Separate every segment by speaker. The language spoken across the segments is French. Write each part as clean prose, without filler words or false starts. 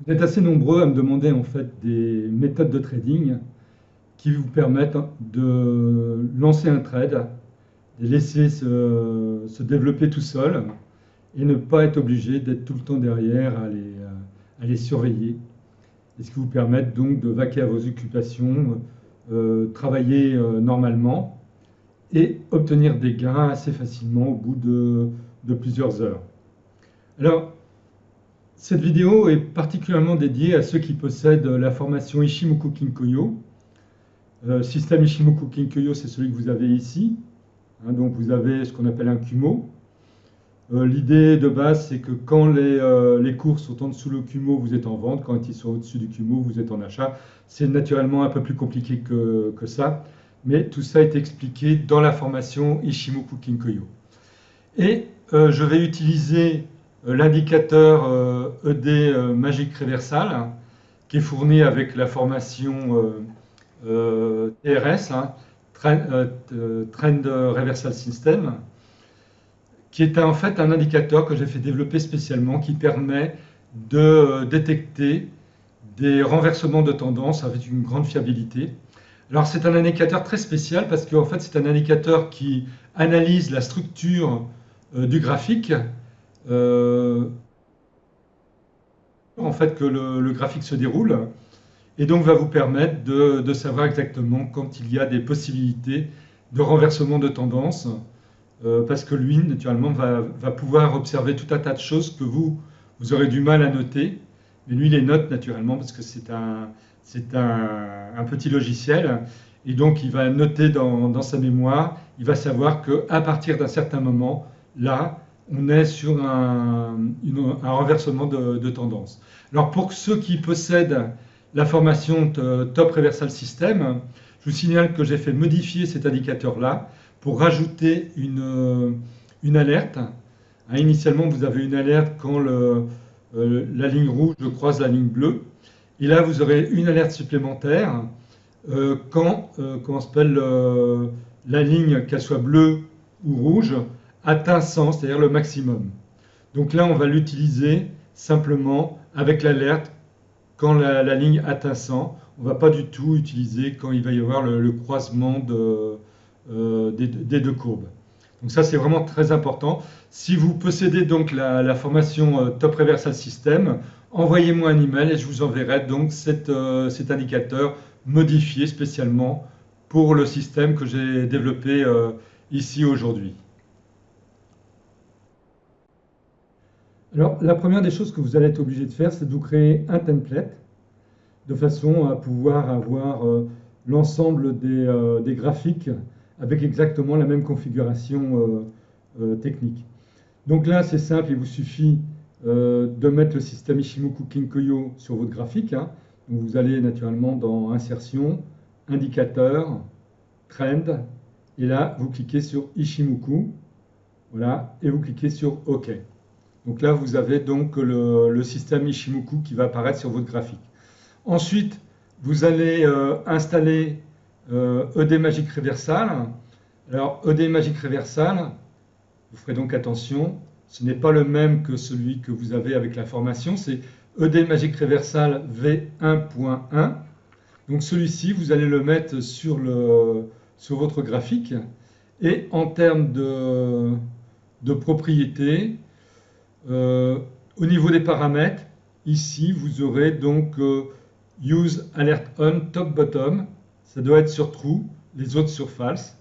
Speaker 1: Vous êtes assez nombreux à me demander en fait des méthodes de trading qui vous permettent de lancer un trade, de laisser se développer tout seul et ne pas être obligé d'être tout le temps derrière à les surveiller. Et ce qui vous permettent donc de vaquer à vos occupations, travailler normalement et obtenir des gains assez facilement au bout de plusieurs heures. Alors, cette vidéo est particulièrement dédiée à ceux qui possèdent la formation Ichimoku Kinkoyo. Système Ichimoku Kinkoyo, c'est celui que vous avez ici. Donc vous avez ce qu'on appelle un Kumo. L'idée de base, c'est que quand les cours sont en dessous le Kumo, vous êtes en vente. Quand ils sont au-dessus du Kumo, vous êtes en achat. C'est naturellement un peu plus compliqué que ça. Mais tout ça est expliqué dans la formation Ichimoku Kinkoyo. Et je vais utiliser l'indicateur ED Magic Reversal, qui est fourni avec la formation TRS, Trend Reversal System, qui est en fait un indicateur que j'ai fait développer spécialement, qui permet de détecter des renversements de tendance avec une grande fiabilité. Alors c'est un indicateur très spécial parce qu'en fait c'est un indicateur qui analyse la structure du graphique, euh, en fait que le graphique se déroule, et donc va vous permettre de savoir exactement quand il y a des possibilités de renversement de tendance, parce que lui, naturellement, va pouvoir observer tout un tas de choses que vous aurez du mal à noter, mais lui, il les note naturellement parce que c'est un petit logiciel, et donc il va noter dans sa mémoire, il va savoir qu'à partir d'un certain moment, là, on est sur un renversement de tendance. Alors pour ceux qui possèdent la formation Top Reversal System, je vous signale que j'ai fait modifier cet indicateur-là pour rajouter une alerte. Initialement, vous avez une alerte quand la ligne rouge croise la ligne bleue. Et là, vous aurez une alerte supplémentaire quand comment s'appelle, la ligne, qu'elle soit bleue ou rouge, atteint 100, c'est-à-dire le maximum. Donc là, on va l'utiliser simplement avec l'alerte quand la ligne atteint 100. On ne va pas du tout utiliser quand il va y avoir le croisement des deux courbes. Donc ça, c'est vraiment très important. Si vous possédez donc la formation Top Reversal System, envoyez-moi un email et je vous enverrai donc cet indicateur modifié spécialement pour le système que j'ai développé ici aujourd'hui. Alors, la première des choses que vous allez être obligé de faire, c'est de vous créer un template de façon à pouvoir avoir l'ensemble des graphiques avec exactement la même configuration technique. Donc là, c'est simple, il vous suffit de mettre le système Ichimoku Kinkoyo sur votre graphique. Donc vous allez naturellement dans Insertion, Indicateur, Trend, et là, vous cliquez sur Ichimoku, voilà, et vous cliquez sur OK. Donc là, vous avez donc le système Ichimoku qui va apparaître sur votre graphique. Ensuite, vous allez installer ED Magic Reversal. Alors, ED Magic Reversal, vous ferez donc attention, ce n'est pas le même que celui que vous avez avec la formation, c'est ED Magic Reversal V1.1. Donc celui-ci, vous allez le mettre sur votre graphique. Et en termes de propriétés, au niveau des paramètres, ici, vous aurez donc Use Alert On Top Bottom. Ça doit être sur True, les autres sur False.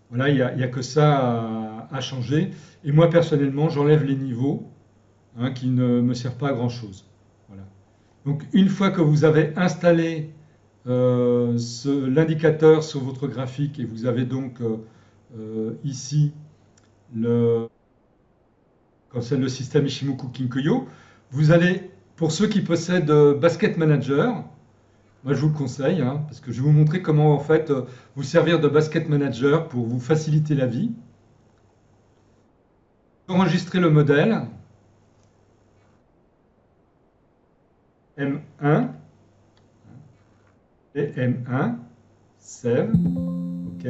Speaker 1: Voilà, il n'y a que ça à changer. Et moi, personnellement, j'enlève les niveaux qui ne me servent pas à grand-chose. Voilà. Donc, une fois que vous avez installé l'indicateur sur votre graphique et vous avez donc ici quand c'est le système Ichimoku Kinkoyo, vous allez, pour ceux qui possèdent Basket Manager, moi je vous le conseille, parce que je vais vous montrer comment en fait vous servir de Basket Manager pour vous faciliter la vie. Enregistrez le modèle M1 et M1, Save, OK.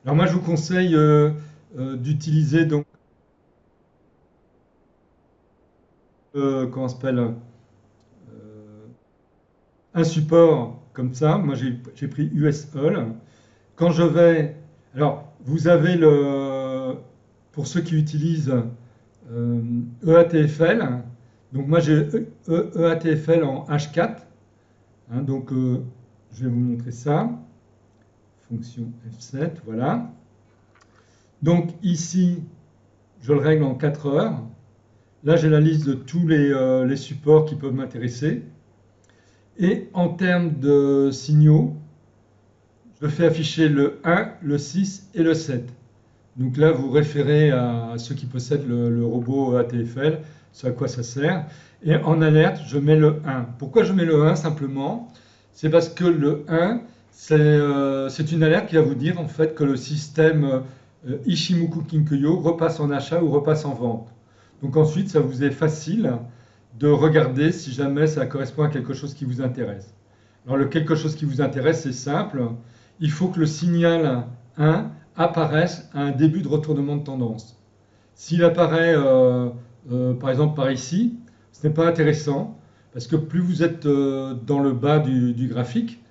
Speaker 1: Alors moi je vous conseille d'utiliser donc comment s'appelle un support comme ça. Moi, j'ai pris USHOL. Quand je vais... Alors, vous avez pour ceux qui utilisent EATFL, donc moi j'ai EATFL en H4. Hein, donc, je vais vous montrer ça. Fonction F7, voilà. Donc ici, je le règle en 4 heures. Là, j'ai la liste de tous les supports qui peuvent m'intéresser. Et en termes de signaux, je fais afficher le 1, le 6 et le 7. Donc là, vous référez à ceux qui possèdent le robot ATFL, ce à quoi ça sert. Et en alerte, je mets le 1. Pourquoi je mets le 1 simplement? C'est parce que le 1, c'est une alerte qui va vous dire en fait que le système Ichimoku Kinkuyo repasse en achat ou repasse en vente. Donc ensuite, ça vous est facile de regarder si jamais ça correspond à quelque chose qui vous intéresse. Alors le quelque chose qui vous intéresse, c'est simple. Il faut que le signal 1 apparaisse à un début de retournement de tendance. S'il apparaît par exemple par ici, ce n'est pas intéressant parce que plus vous êtes dans le bas du graphique,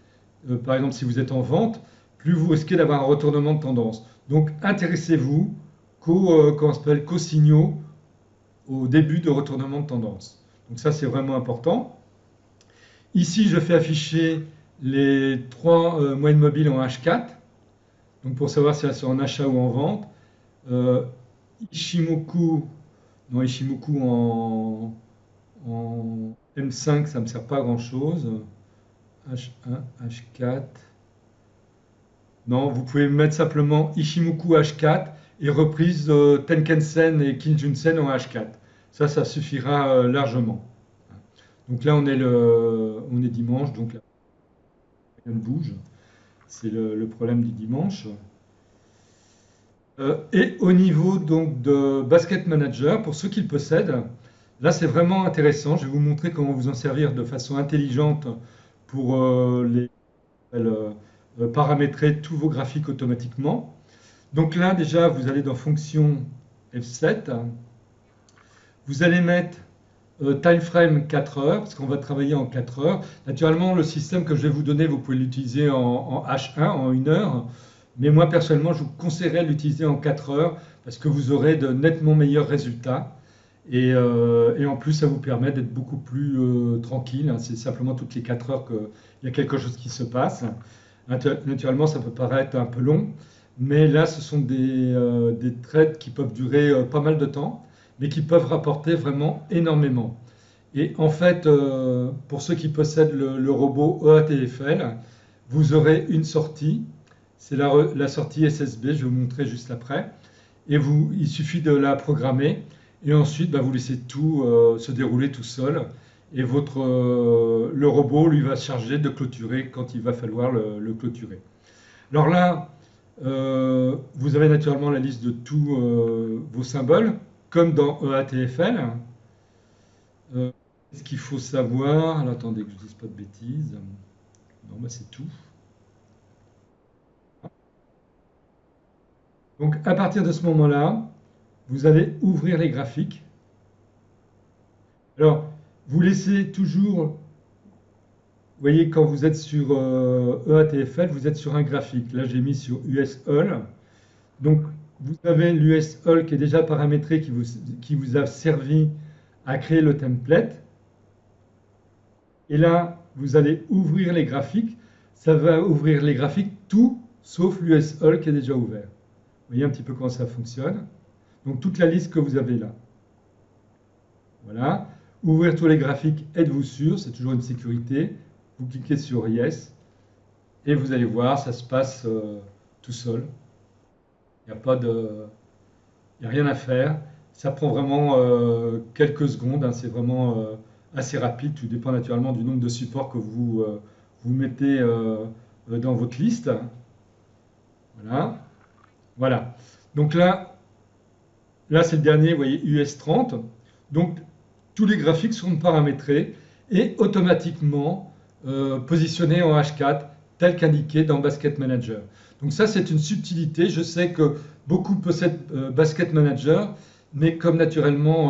Speaker 1: par exemple si vous êtes en vente, plus vous risquez d'avoir un retournement de tendance. Donc intéressez-vous qu'aux signaux au début de retournement de tendance. Donc ça c'est vraiment important. Ici je fais afficher les 3 moyennes mobiles en H4, donc pour savoir si elles sont en achat ou en vente. Ichimoku en M5 ça ne me sert pas à grand chose. H1, H4. Non, vous pouvez mettre simplement Ichimoku H4 et reprise Tenken-sen et Kijun-sen en H4. Ça suffira largement. Donc là, on est dimanche, donc là, rien ne bouge. C'est le problème du dimanche. Et au niveau donc de Basket Manager, pour ceux qui le possèdent, là c'est vraiment intéressant. Je vais vous montrer comment vous en servir de façon intelligente pour paramétrer tous vos graphiques automatiquement. Donc là déjà vous allez dans fonction F7, vous allez mettre time frame 4 heures, parce qu'on va travailler en 4 heures. Naturellement le système que je vais vous donner, vous pouvez l'utiliser en H1, en 1 heure, mais moi personnellement je vous conseillerais de l'utiliser en 4 heures, parce que vous aurez de nettement meilleurs résultats. Et en plus, ça vous permet d'être beaucoup plus tranquille. Hein. C'est simplement toutes les 4 heures qu'il y a quelque chose qui se passe. Naturellement, ça peut paraître un peu long, mais là, ce sont des trades qui peuvent durer pas mal de temps, mais qui peuvent rapporter vraiment énormément. Et en fait, pour ceux qui possèdent le robot EATFL, vous aurez une sortie. C'est la sortie SSB, je vais vous montrer juste après. Et il suffit de la programmer. Et ensuite, vous laissez tout se dérouler tout seul. Et le robot, lui, va se charger de clôturer quand il va falloir le clôturer. Alors là, vous avez naturellement la liste de tous vos symboles, comme dans EATFL. Qu'est-ce qu'il faut savoir? Alors, attendez que je ne dise pas de bêtises. Non, c'est tout. Donc, à partir de ce moment-là, vous allez ouvrir les graphiques. Alors, vous laissez toujours, vous voyez, quand vous êtes sur EATFL, vous êtes sur un graphique. Là, j'ai mis sur USHOL. Donc, vous avez l'USHOL qui est déjà paramétré, qui vous a servi à créer le template. Et là, vous allez ouvrir les graphiques. Ça va ouvrir les graphiques tout sauf l'USHOL qui est déjà ouvert. Vous voyez un petit peu comment ça fonctionne. Donc, toute la liste que vous avez là. Voilà. Ouvrir tous les graphiques, êtes-vous sûr? C'est toujours une sécurité. Vous cliquez sur Yes. Et vous allez voir, ça se passe tout seul. Il n'y a rien à faire. Ça prend vraiment quelques secondes. Hein. C'est vraiment assez rapide. Tout dépend naturellement du nombre de supports que vous mettez dans votre liste. Voilà. Voilà. Donc là c'est le dernier, vous voyez, US30. Donc, tous les graphiques sont paramétrés et automatiquement positionnés en H4, tel qu'indiqué dans Basket Manager. Donc ça, c'est une subtilité. Je sais que beaucoup possèdent Basket Manager, mais comme naturellement,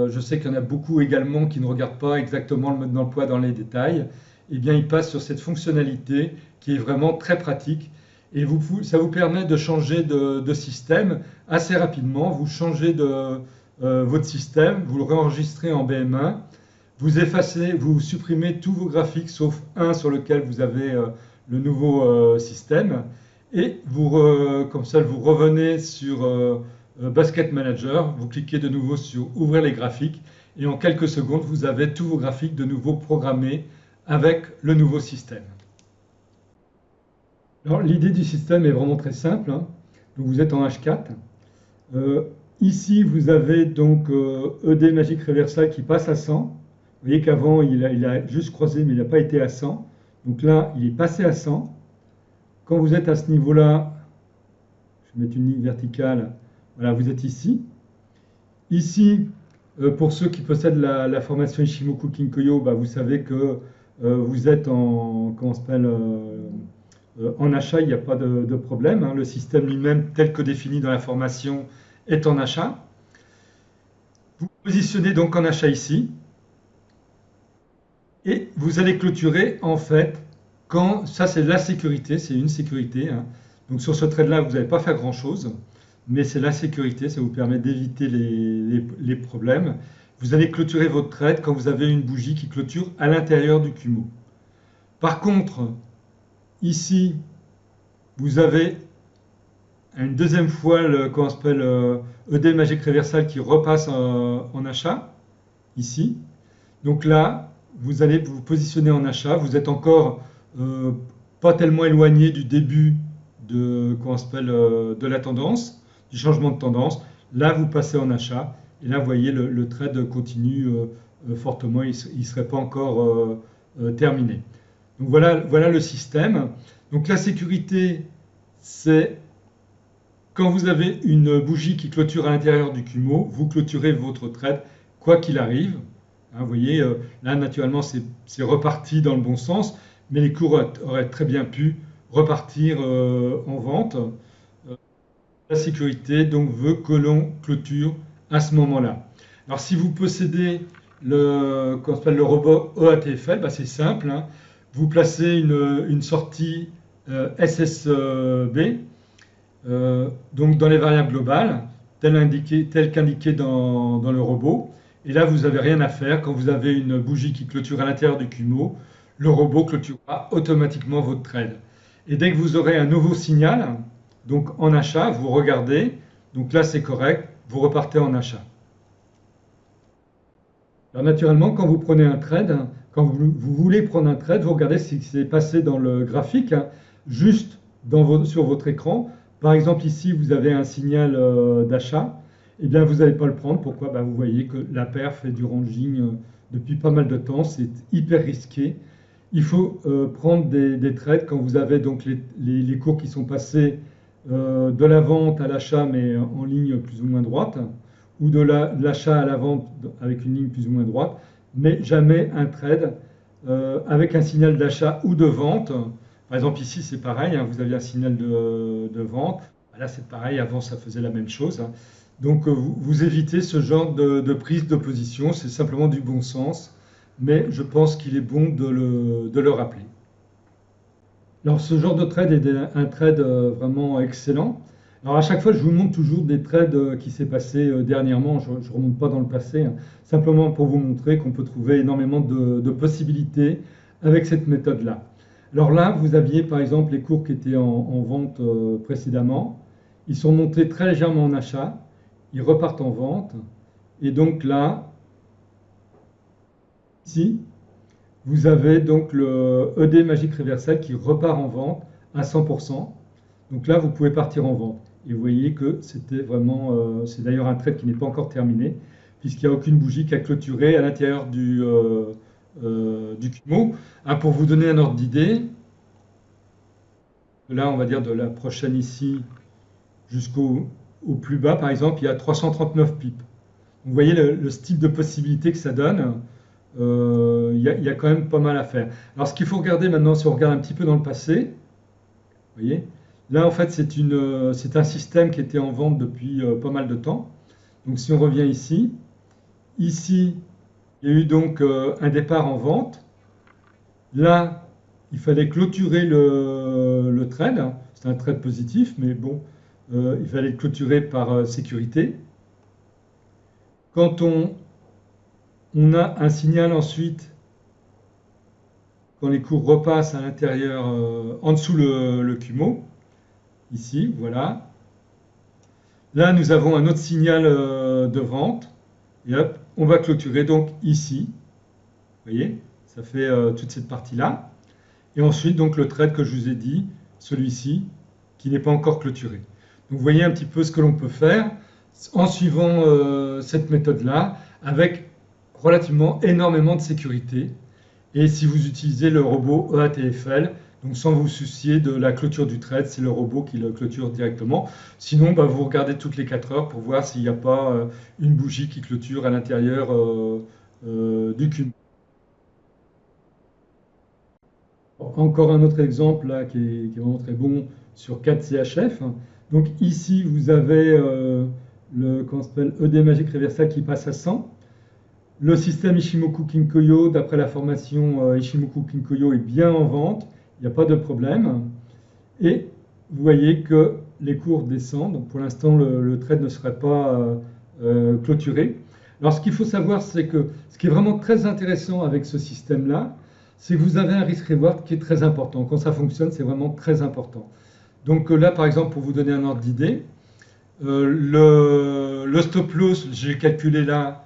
Speaker 1: je sais qu'il y en a beaucoup également qui ne regardent pas exactement le mode d'emploi dans les détails. eh bien, il passe sur cette fonctionnalité qui est vraiment très pratique. Et ça vous permet de changer de système assez rapidement. Vous changez votre système, vous le réenregistrez en BM1, vous effacez, vous supprimez tous vos graphiques sauf un sur lequel vous avez le nouveau système. Et comme ça, vous revenez sur Basket Manager, vous cliquez de nouveau sur Ouvrir les graphiques et en quelques secondes, vous avez tous vos graphiques de nouveau programmés avec le nouveau système. Alors, l'idée du système est vraiment très simple, hein. Donc, vous êtes en H4. Ici, vous avez donc ED Magic Reversal qui passe à 100. Vous voyez qu'avant, il a juste croisé, mais il n'a pas été à 100. Donc là, il est passé à 100. Quand vous êtes à ce niveau-là, je vais mettre une ligne verticale. Voilà, vous êtes ici. Ici, pour ceux qui possèdent la formation Ishimoku Kinkoyo, bah, vous savez que vous êtes en achat, il n'y a pas de problème, hein. Le système lui-même, tel que défini dans la formation, est en achat. Vous positionnez donc en achat ici. Et vous allez clôturer, en fait, ça c'est la sécurité, c'est une sécurité, hein. Donc sur ce trade-là, vous n'allez pas faire grand-chose, mais c'est la sécurité, ça vous permet d'éviter les problèmes. Vous allez clôturer votre trade quand vous avez une bougie qui clôture à l'intérieur du Kumo. Par contre, ici, vous avez une deuxième fois le ED Magic Reversal qui repasse en achat, ici. Donc là, vous allez vous positionner en achat. Vous êtes encore pas tellement éloigné du début de la tendance, du changement de tendance. Là, vous passez en achat. Et là, vous voyez, le trade continue fortement. Il ne serait pas encore terminé. Donc voilà le système. Donc la sécurité, c'est quand vous avez une bougie qui clôture à l'intérieur du Kumo, vous clôturez votre trade quoi qu'il arrive. Hein, vous voyez, là naturellement c'est reparti dans le bon sens, mais les cours auraient très bien pu repartir en vente. La sécurité donc veut que l'on clôture à ce moment-là. Alors si vous possédez le robot OATFL, bah, c'est simple, hein. Vous placez une sortie SSB donc dans les variables globales, tel qu'indiqué dans le robot. Et là, vous n'avez rien à faire. Quand vous avez une bougie qui clôture à l'intérieur du Kumo, le robot clôturera automatiquement votre trade. Et dès que vous aurez un nouveau signal, donc en achat, vous regardez. Donc là, c'est correct. Vous repartez en achat. Alors naturellement, quand vous prenez un trade, quand vous voulez prendre un trade, vous regardez ce qui s'est passé dans le graphique, hein, juste sur votre écran. Par exemple, ici, vous avez un signal d'achat. Eh bien, vous n'allez pas le prendre. Pourquoi? Bah, vous voyez que la paire fait du ranging depuis pas mal de temps. C'est hyper risqué. Il faut prendre des trades quand vous avez donc les cours qui sont passés de la vente à l'achat, mais en ligne plus ou moins droite, ou de l'achat à la vente avec une ligne plus ou moins droite, mais jamais un trade avec un signal d'achat ou de vente. Par exemple, ici, c'est pareil, hein, vous aviez un signal de vente. Là, c'est pareil, avant, ça faisait la même chose, hein. Donc, vous évitez ce genre de prise de position. C'est simplement du bon sens, mais je pense qu'il est bon de le rappeler. Alors, ce genre de trade est un trade vraiment excellent. Alors, à chaque fois, je vous montre toujours des trades qui s'est passé dernièrement. Je ne remonte pas dans le passé, hein, simplement pour vous montrer qu'on peut trouver énormément de possibilités avec cette méthode-là. Alors là, vous aviez par exemple les cours qui étaient en vente précédemment. Ils sont montés très légèrement en achat. Ils repartent en vente. Et donc là, ici, vous avez donc le ED Magic Reversal qui repart en vente à 100%. Donc là, vous pouvez partir en vente. Et vous voyez que c'était vraiment, c'est d'ailleurs un trade qui n'est pas encore terminé, puisqu'il n'y a aucune bougie qui a clôturé à l'intérieur du Kumo. Ah, pour vous donner un ordre d'idée, là, on va dire de la prochaine ici jusqu'au plus bas, par exemple, il y a 339 pips. Vous voyez le style de possibilité que ça donne. Il y a quand même pas mal à faire. Alors, ce qu'il faut regarder maintenant, si on regarde un petit peu dans le passé, vous voyez, là, en fait, c'est un système qui était en vente depuis pas mal de temps. Donc, si on revient ici, il y a eu donc un départ en vente. Là, il fallait clôturer le trade. C'est un trade positif, mais bon, il fallait le clôturer par sécurité. Quand on a un signal ensuite, quand les cours repassent à l'intérieur, en dessous le CUMO, ici, voilà. Là, nous avons un autre signal de vente. Et hop, on va clôturer donc ici. Vous voyez, ça fait toute cette partie-là. Et ensuite, donc le trade que je vous ai dit, celui-ci, qui n'est pas encore clôturé. Donc vous voyez un petit peu ce que l'on peut faire en suivant cette méthode-là, avec relativement énormément de sécurité. Et si vous utilisez le robot EATFL, donc sans vous soucier de la clôture du trade, c'est le robot qui le clôture directement. Sinon, vous regardez toutes les 4 heures pour voir s'il n'y a pas une bougie qui clôture à l'intérieur du cube. Encore un autre exemple là, qui est vraiment très bon sur 4 CHF. Donc ici, vous avez le ED Magic Reversal qui passe à 100. Le système Ishimoku Kinkoyo, d'après la formation Ishimoku Kinkoyo, est bien en vente. Il n'y a pas de problème. Et vous voyez que les cours descendent. Donc pour l'instant, le trade ne serait pas clôturé. Alors ce qu'il faut savoir, c'est que ce qui est vraiment très intéressant avec ce système-là, c'est que vous avez un risk-reward qui est très important. Quand ça fonctionne, c'est vraiment très important. Donc là, par exemple, pour vous donner un ordre d'idée, le stop loss, j'ai calculé là,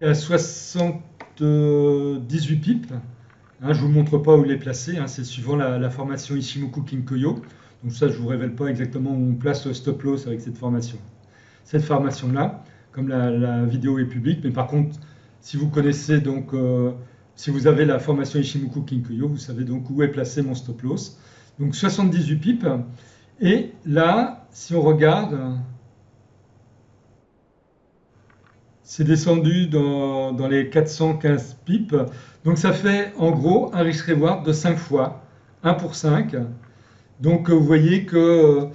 Speaker 1: à 78 pips. Je ne vous montre pas où il est placé, c'est suivant la formation Ishimoku Kinkoyo. Donc ça, je ne vous révèle pas exactement où on place le stop loss avec cette formation. Cette formation-là, comme la vidéo est publique, mais par contre, si vous connaissez donc, si vous avez la formation Ishimoku Kinkoyo, vous savez donc où est placé mon stop loss. Donc 78 pips. Et là, si on regarde, c'est descendu dans les 415 pips. Donc ça fait en gros un risk reward de 5 fois, 1 pour 5. Donc vous voyez que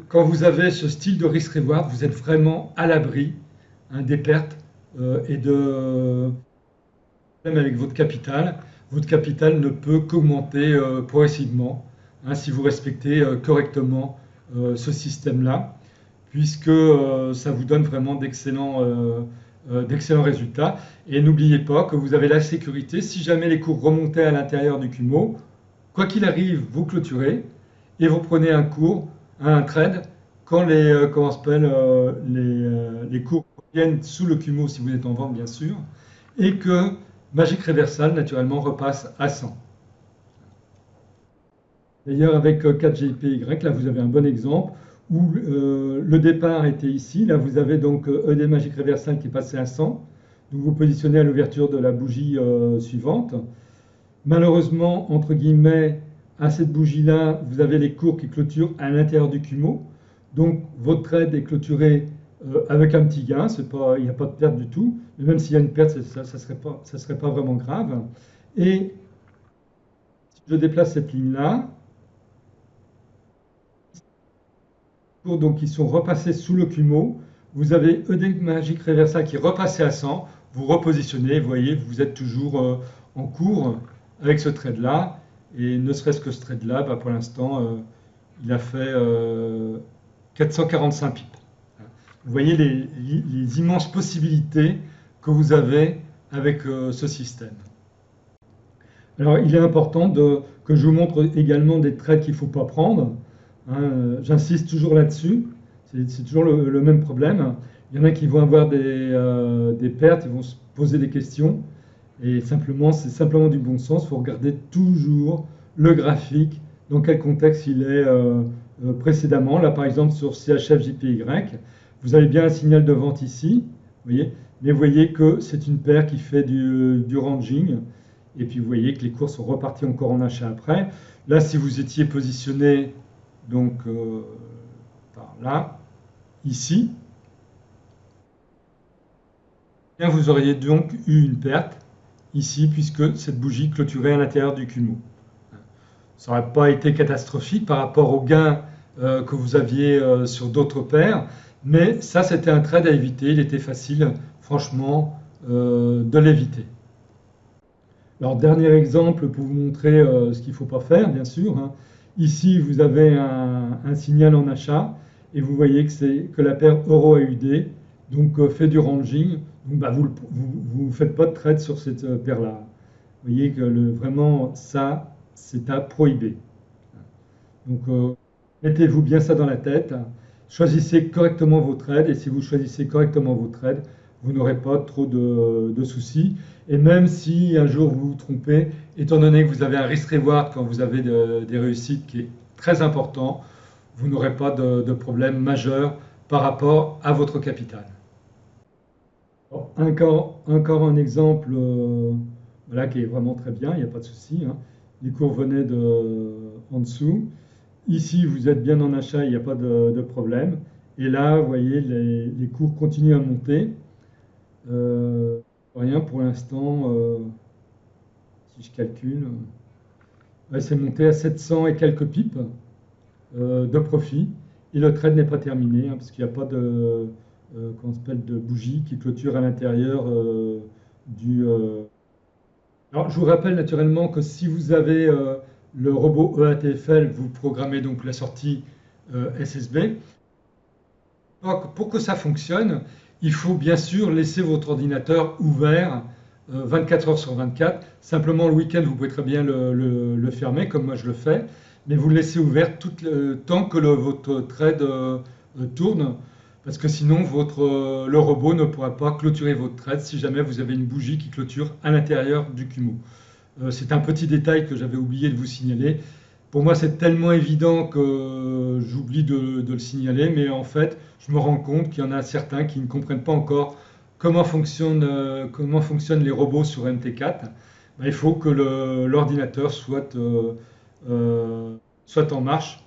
Speaker 1: quand vous avez ce style de risk reward, vous êtes vraiment à l'abri des pertes et de même avec votre capital. Votre capital ne peut qu'augmenter progressivement si vous respectez correctement ce système-là, puisque ça vous donne vraiment d'excellents résultats. Et n'oubliez pas que vous avez la sécurité, si jamais les cours remontaient à l'intérieur du CUMO, quoi qu'il arrive, vous clôturez et vous prenez un cours, un trade, quand les cours viennent sous le CUMO, si vous êtes en vente bien sûr, et que Magic Reversal, naturellement, repasse à 100. D'ailleurs, avec 4GPY, là, vous avez un bon exemple où le départ était ici. Là, vous avez donc ED Magic Reversal qui est passé à 100. Donc, vous positionnez à l'ouverture de la bougie suivante. Malheureusement, entre guillemets, à cette bougie-là, vous avez les cours qui clôturent à l'intérieur du CUMO. Donc, votre trade est clôturé avec un petit gain, il n'y a pas de perte du tout, mais même s'il y a une perte, ça ne serait pas vraiment grave. Et si je déplace cette ligne-là, donc ils sont repassés sous le CUMO, vous avez ED Magic Reversal qui est repassé à 100, vous repositionnez, vous voyez, vous êtes toujours en cours avec ce trade-là, et ne serait-ce que ce trade-là, pour l'instant, il a fait 445 pips. Vous voyez les immenses possibilités que vous avez avec ce système. Alors, il est important que je vous montre également des trades qu'il ne faut pas prendre. J'insiste toujours là-dessus. C'est toujours le même problème. Il y en a qui vont avoir des pertes, ils vont se poser des questions. Et c'est simplement du bon sens. Il faut regarder toujours le graphique, dans quel contexte il est précédemment. Là, par exemple, sur CHF-JPY, vous avez bien un signal de vente ici, vous voyez, mais vous voyez que c'est une paire qui fait du ranging. Et puis vous voyez que les cours sont repartis encore en achat après. Là, si vous étiez positionné donc par là, ici, bien, vous auriez donc eu une perte ici, puisque cette bougie clôturait à l'intérieur du CUMO. Ça n'aurait pas été catastrophique par rapport aux gains que vous aviez sur d'autres paires, mais ça, c'était un trade à éviter. Il était facile, franchement, de l'éviter. Alors, dernier exemple pour vous montrer ce qu'il ne faut pas faire, bien sûr, hein. Ici, vous avez un signal en achat et vous voyez que c'est que la paire euro-AUD donc fait du ranging. Donc, bah, vous ne faites pas de trade sur cette paire-là. Vous voyez que vraiment, ça, c'est à prohiber. Donc, mettez-vous bien ça dans la tête. Choisissez correctement vos trades et si vous choisissez correctement vos trades, vous n'aurez pas trop de soucis. Et même si un jour vous vous trompez, étant donné que vous avez un risk-reward quand vous avez des réussites qui est très important, vous n'aurez pas de problème majeur par rapport à votre capital. Bon, encore un exemple voilà, qui est vraiment très bien, il n'y a pas de souci, hein. Les cours venaient en dessous. Ici, vous êtes bien en achat, il n'y a pas de problème. Et là, vous voyez, les cours continuent à monter. Euh, Rien pour l'instant, si je calcule, ouais, c'est monté à 700 et quelques pips de profit. Et le trade n'est pas terminé, hein, parce qu'il n'y a pas comment on s'appelle, de bougie qui clôture à l'intérieur du. Alors, je vous rappelle naturellement que si vous avez le robot EATFL, vous programmez donc la sortie SSB. Donc, pour que ça fonctionne, il faut bien sûr laisser votre ordinateur ouvert 24 heures sur 24. Simplement, le week-end, vous pouvez très bien le fermer, comme moi je le fais, mais vous le laissez ouvert tout le temps que votre trade tourne, parce que sinon, le robot ne pourra pas clôturer votre trade si jamais vous avez une bougie qui clôture à l'intérieur du Kumo. C'est un petit détail que j'avais oublié de vous signaler. Pour moi, c'est tellement évident que j'oublie de le signaler, mais en fait, je me rends compte qu'il y en a certains qui ne comprennent pas encore comment fonctionnent les robots sur MT4. Ben, il faut que l'ordinateur soit en marche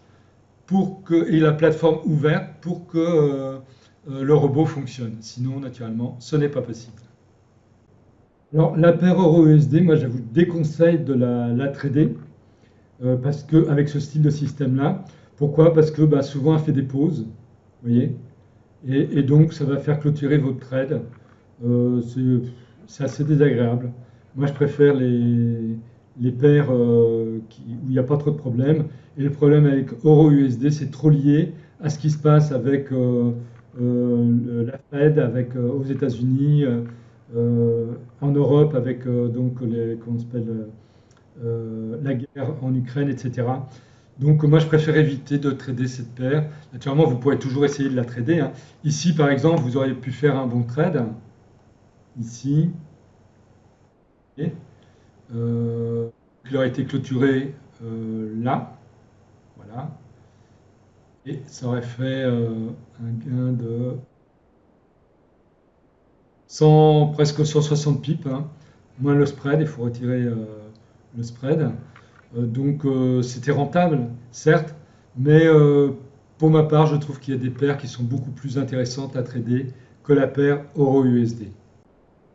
Speaker 1: et la plateforme ouverte pour que le robot fonctionne. Sinon, naturellement, ce n'est pas possible. Alors, la paire euro-USD, moi, je vous déconseille de la trader. Parce que avec ce style de système-là. Pourquoi? Parce que bah, souvent elle fait des pauses, vous voyez, et donc ça va faire clôturer votre trade. C'est assez désagréable. Moi, je préfère les paires où il n'y a pas trop de problèmes. Et le problème avec Euro-USD, c'est trop lié à ce qui se passe avec la Fed, aux États-Unis, en Europe, avec donc comment on s'appelle, la guerre en Ukraine, etc. Donc moi, je préfère éviter de trader cette paire. Naturellement, vous pourrez toujours essayer de la trader, hein. Ici, par exemple, vous auriez pu faire un bon trade. Ici. Et, il aurait été clôturé là. Voilà. Et ça aurait fait un gain de presque 160 pips, hein, moins le spread. Il faut retirer le spread. Donc c'était rentable, certes, mais pour ma part, je trouve qu'il y a des paires qui sont beaucoup plus intéressantes à trader que la paire Euro-USD.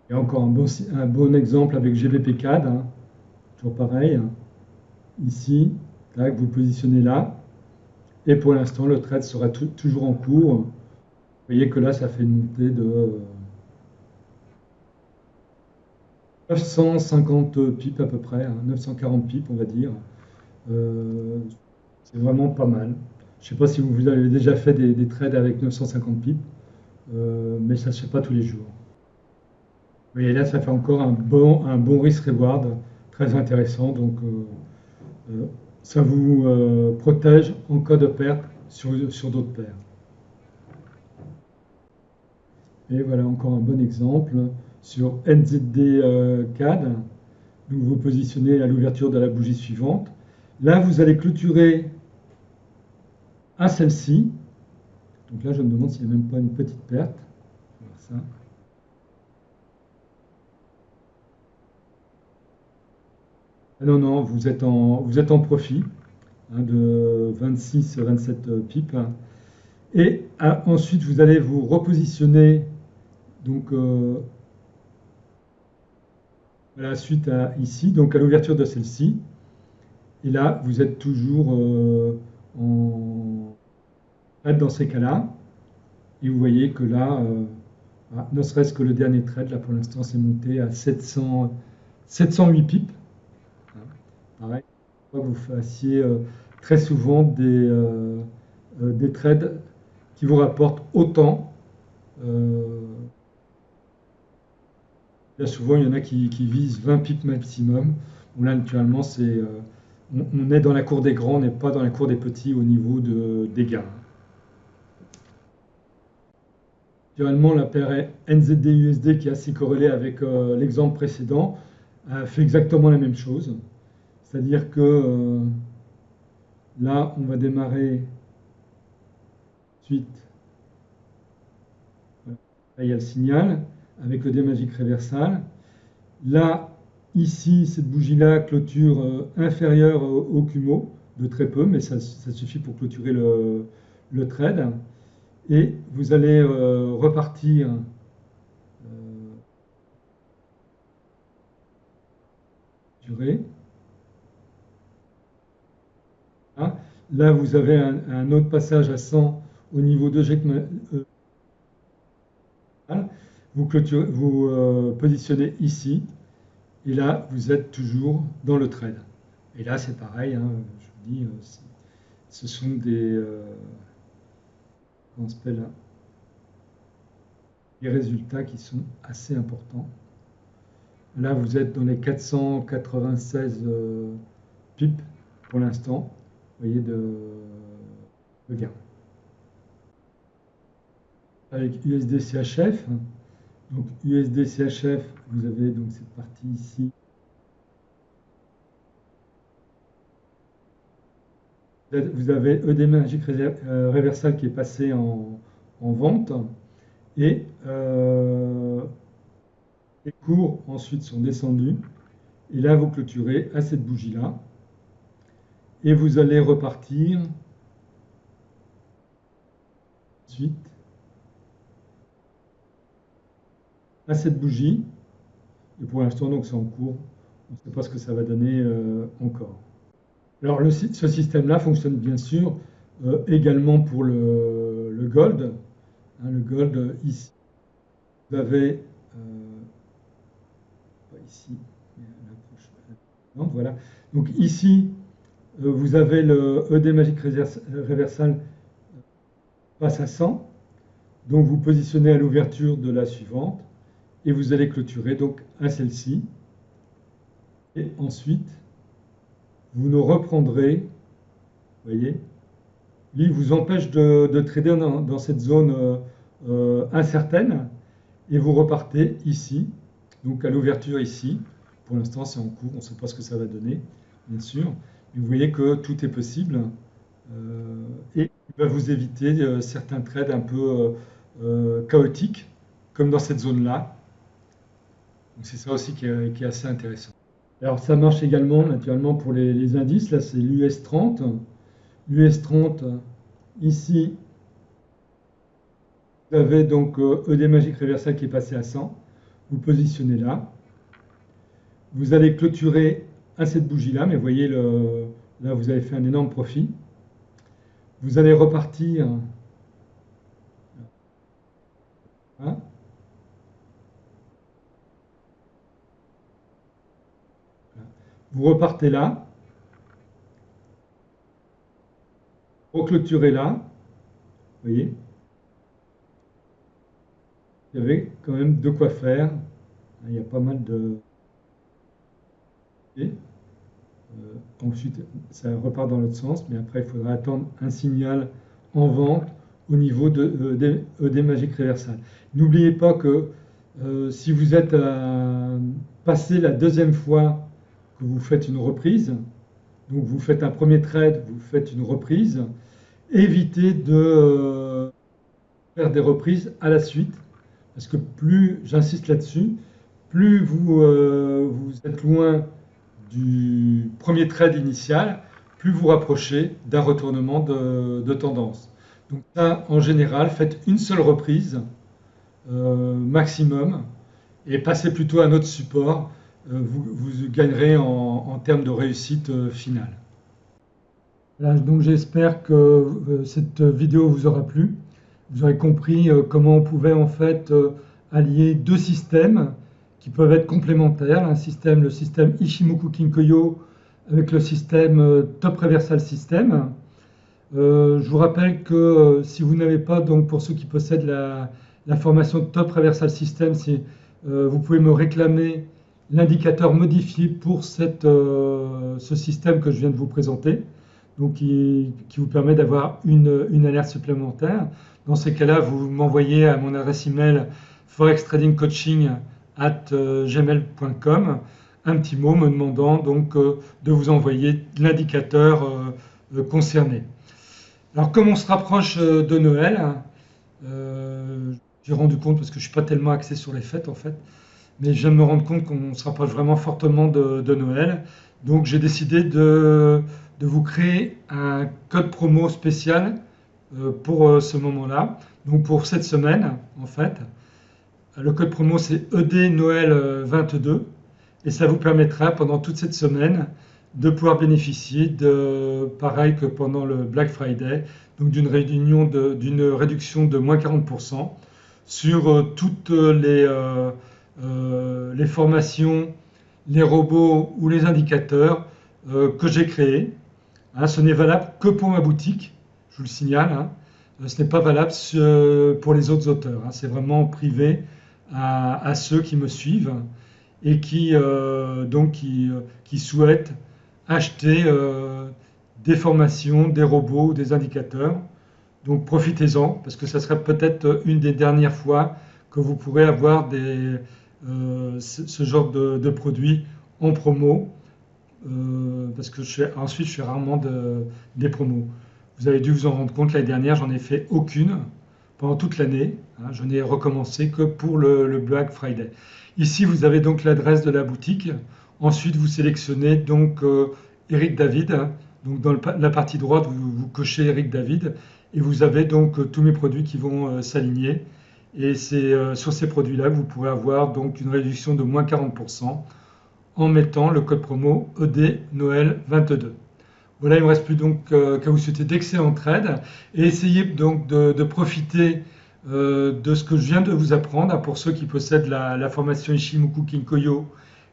Speaker 1: Et encore un bon exemple avec GBP-CAD, hein, toujours pareil, hein. Ici, tac, vous positionnez là, et pour l'instant, le trade sera toujours en cours. Vous voyez que là, ça fait une montée de 950 pips à peu près, hein, 940 pips, on va dire. Euh, c'est vraiment pas mal. Je ne sais pas si vous avez déjà fait des trades avec 950 pips, mais ça ne se fait pas tous les jours. Vous voyez, là, ça fait encore un bon risk-reward très intéressant. Donc, ça vous protège en cas de perte sur d'autres paires. Et voilà encore un bon exemple sur NZD CAD. Donc, vous positionnez à l'ouverture de la bougie suivante. Là, vous allez clôturer à celle-ci. Donc là, je me demande s'il n'y a même pas une petite perte. Voilà ça. Ah non, non, vous êtes en profit, hein, de 26-27 pips. Et ensuite, vous allez vous repositionner donc, à la suite ici, donc à l'ouverture de celle-ci. Et là, vous êtes toujours dans ces cas-là. Et vous voyez que là, ne serait-ce que le dernier trade, là pour l'instant, c'est monté à 700. 708 pips. Pareil, il faut que vous fassiez très souvent des trades qui vous rapportent autant. Là, souvent, il y en a qui visent 20 pips maximum. Bon, là, naturellement, on est dans la cour des grands, on n'est pas dans la cour des petits au niveau des gains. Naturellement, la paire NZD-USD, qui est assez corrélée avec l'exemple précédent, fait exactement la même chose. C'est-à-dire que là, on va démarrer suite. Là, il y a le signal avec le D-Magic Reversal. Là, ici, cette bougie-là clôture inférieure au Kumo, de très peu, mais ça suffit pour clôturer le trade. Et vous allez repartir durée. Là, vous avez un autre passage à 100 au niveau de vous positionnez ici, et là, vous êtes toujours dans le trade. Et là, c'est pareil, hein, je vous dis, ce sont des... comment on s'appelle, des résultats qui sont assez importants. Là, vous êtes dans les 496 pips pour l'instant, vous voyez, de gain. Avec USD-CHF, donc USD-CHF, vous avez donc cette partie ici. Vous avez ED-Magic Reversal qui est passé en vente, et les cours ensuite sont descendus, et là vous clôturez à cette bougie là, et vous allez repartir ensuite à cette bougie, et pour l'instant donc c'est en cours, on ne sait pas ce que ça va donner encore. Alors ce système là fonctionne bien sûr également pour le gold, hein, le gold ici vous avez pas ici, non, voilà, donc ici vous avez le ED-Magic Reversal passe à 100, donc vous positionnez à l'ouverture de la suivante et vous allez clôturer donc à celle-ci, et ensuite vous nous reprendrez, vous voyez, lui vous empêche de trader dans cette zone incertaine, et vous repartez ici, donc à l'ouverture ici. Pour l'instant c'est en cours, on ne sait pas ce que ça va donner, bien sûr, mais vous voyez que tout est possible, et il va vous éviter certains trades un peu chaotiques, comme dans cette zone-là. Donc c'est ça aussi qui est assez intéressant. Alors ça marche également naturellement pour les indices. Là c'est l'US 30. L'US 30, ici, vous avez donc ED-Magic Reversal qui est passé à 100. Vous positionnez là. Vous allez clôturer à cette bougie-là, mais vous voyez, là vous avez fait un énorme profit. Vous allez repartir. Hein, vous repartez là. Reclôturer là. Vous voyez. Il y avait quand même de quoi faire. Il y a pas mal de... ensuite, ça repart dans l'autre sens, mais après, il faudra attendre un signal en vente au niveau de ED-Magic Reversal. N'oubliez pas que si vous êtes passé la deuxième fois que vous faites une reprise, donc vous faites un premier trade, vous faites une reprise, évitez de faire des reprises à la suite, parce que plus, j'insiste là-dessus, plus vous êtes loin du premier trade initial, plus vous rapprochez d'un retournement de tendance. Donc ça, en général, faites une seule reprise maximum, et passez plutôt à un autre support. Vous gagnerez en termes de réussite finale. Voilà, donc j'espère que cette vidéo vous aura plu. Vous aurez compris comment on pouvait en fait allier deux systèmes qui peuvent être complémentaires, le système Ishimoku Kinkoyo avec le système Top Reversal System. Je vous rappelle que si vous n'avez pas, donc pour ceux qui possèdent la formation Top Reversal System, vous pouvez me réclamer l'indicateur modifié pour ce système que je viens de vous présenter, donc qui vous permet d'avoir une alerte supplémentaire. Dans ces cas-là, vous m'envoyez à mon adresse email forextradingcoaching@gmail.com un petit mot me demandant donc de vous envoyer l'indicateur concerné. Alors comme on se rapproche de Noël, j'ai rendu compte, parce que je ne suis pas tellement axé sur les fêtes en fait, mais je viens de me rendre compte qu'on se rapproche vraiment fortement de Noël. Donc j'ai décidé de vous créer un code promo spécial pour ce moment-là, donc pour cette semaine en fait. Le code promo c'est ED Noël 22 et ça vous permettra pendant toute cette semaine de pouvoir bénéficier pareil que pendant le Black Friday, donc d'une réduction de moins 40% sur toutes les formations, les robots ou les indicateurs que j'ai créés. Ce n'est valable que pour ma boutique, je vous le signale. Ce n'est pas valable pour les autres auteurs. C'est vraiment privé à ceux qui me suivent et qui souhaitent acheter des formations, des robots ou des indicateurs. Donc profitez-en, parce que ça serait peut-être une des dernières fois que vous pourrez avoir ce genre de produits en promo, parce que ensuite je fais rarement des promos. Vous avez dû vous en rendre compte, l'année dernière, j'en ai fait aucune pendant toute l'année. Je n'ai recommencé que pour le Black Friday. Ici, vous avez donc l'adresse de la boutique. Ensuite, vous sélectionnez donc Eric David. Donc dans la partie droite, vous cochez Eric David et vous avez donc tous mes produits qui vont s'aligner. Et c'est sur ces produits-là que vous pourrez avoir donc une réduction de moins 40% en mettant le code promo ED Noël 22. Voilà, il ne me reste plus donc qu'à vous souhaiter d'excellents trades et essayez donc de profiter de ce que je viens de vous apprendre pour ceux qui possèdent la formation Ishimoku Kinkoyo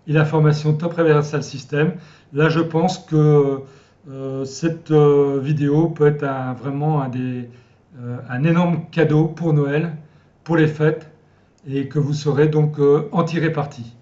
Speaker 1: et la formation Top Reversal System. Là, je pense que cette vidéo peut être vraiment un énorme cadeau pour Noël, pour les fêtes, et que vous saurez donc en tirer parti.